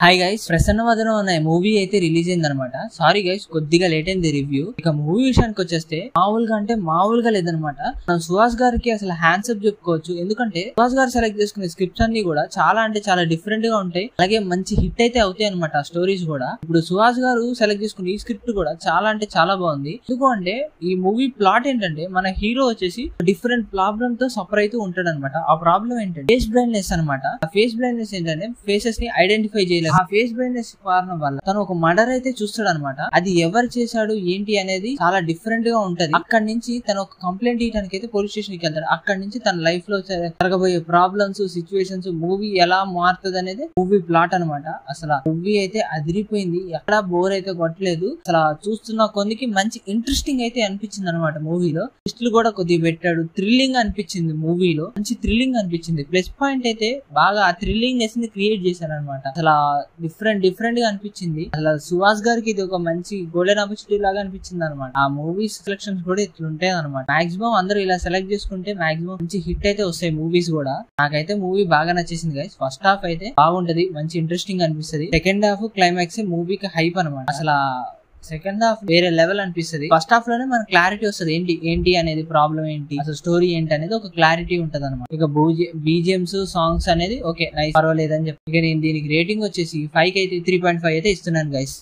Hi guys, Prasanna వదనం అనే movie అయితే release అయింది అనమాట. సారీ గైస్, కొద్దిగా లేట్ అయింది రివ్యూ. ఇక మూవీ విషయానికి వచ్చేస్తే మామూలుగా లేదనమాట. మనం సుహాస్ గారికి అసలు హ్యాండ్సప్ చెప్పుకోవచ్చు. ఎందుకంటే సుహాస్ గారు సెలెక్ట్ చేసుకునే స్క్రిప్ట్స్ అన్ని కూడా చాలా డిఫరెంట్ గా ఉంటాయి. అలాగే మంచి హిట్ అయితే అవుతాయి అనమాట. ఆ స్టోరీస్ కూడా ఇప్పుడు సుహాస్ గారు సెలెక్ట్ చేసుకున్న ఈ స్క్రిప్ట్ కూడా చాలా బాగుంది. ఎందుకు అంటే ఈ మూవీ ప్లాట్ ఏంటంటే, మన హీరో వచ్చేసి డిఫరెంట్ ప్రాబ్లమ్ తో సఫర్ అవుతూ ఉంటాడు అనమాట. ఆ ప్రాబ్లం ఏంటంటే ఫేస్ బ్లైండ్నెస్ అనమాట. ఆ ఫేస్ బ్లైండ్నెస్ ఏంటంటే ఫేసెస్ ని ఐడెంటిఫై చేయలేదు. ఆ ఫేస్ బ్లైండ్నెస్ కారణం వల్ల తను ఒక మర్డర్ అయితే చూస్తాడు అనమాట. అది ఎవరు చేశాడు ఏంటి అనేది చాలా డిఫరెంట్ గా ఉంటది. అక్కడి నుంచి తను ఒక కంప్లైంట్ ఇవ్వడానికి అయితే పోలీస్ స్టేషన్ కి వెళ్తాడు. అక్కడి నుంచి తన లైఫ్ లో జరగబోయే ప్రాబ్లమ్స్, సిచ్యువేషన్స్, మూవీ ఎలా మారుతుంది అనేది మూవీ ప్లాట్ అనమాట. అసలు మూవీ అయితే అదిరిపోయింది. ఎక్కడా బోర్ అయితే కొట్టలేదు. అసలు చూస్తున్న కొందికి మంచి ఇంట్రెస్టింగ్ అయితే అనిపించింది అనమాట. మూవీలో ట్విస్టులు కూడా కొద్దిగా పెట్టాడు. థ్రిల్లింగ్ అనిపించింది. మూవీలో మంచి థ్రిల్లింగ్ అనిపించింది. ప్లస్ పాయింట్ అయితే బాగా ఆ థ్రిల్లింగ్నెస్ ని క్రియేట్ చేశారు అనమాట. అసలు డిఫరెంట్ గా అనిపించింది. అసలు సుహాస్ గారికి ఇది ఒక మంచి గోల్డెన్ ఆపర్చునిటీ లాగా అనిపించింది అనమాట. ఆ మూవీస్ సెలక్షన్స్ కూడా ఇట్లుంటాయి అనమాట. మాక్సిమం అందరూ ఇలా సెలెక్ట్ చేసుకుంటే మాక్సిమం మంచి హిట్ అయితే వస్తాయి మూవీస్ కూడా. నాకైతే మూవీ బాగా నచ్చేసింది గైస్. ఫస్ట్ హాఫ్ అయితే బాగుంటది, మంచి ఇంట్రెస్టింగ్ అనిపిస్తుంది. సెకండ్ హాఫ్ క్లైమాక్స్ మూవీకి హైప్ అనమాట. అసలు సెకండ్ హాఫ్ వేరే లెవెల్ అనిపిస్తుంది. ఫస్ట్ హాఫ్ లోనే మనకు క్లారిటీ వస్తుంది. ఏంటి అనేది ప్రాబ్లం ఏంటి, అసలు స్టోరీ ఏంటి అనేది ఒక క్లారిటీ ఉంటది అనమాట. ఇక బీజిఎమ్స్, సాంగ్స్ అనేది ఓకే నైస్, పర్వాలేదు అని చెప్పి ఇక నేను దీనికి రేటింగ్ వచ్చేసి 5 కి అయితే 3.5 అయితే ఇస్తున్నాను గైస్.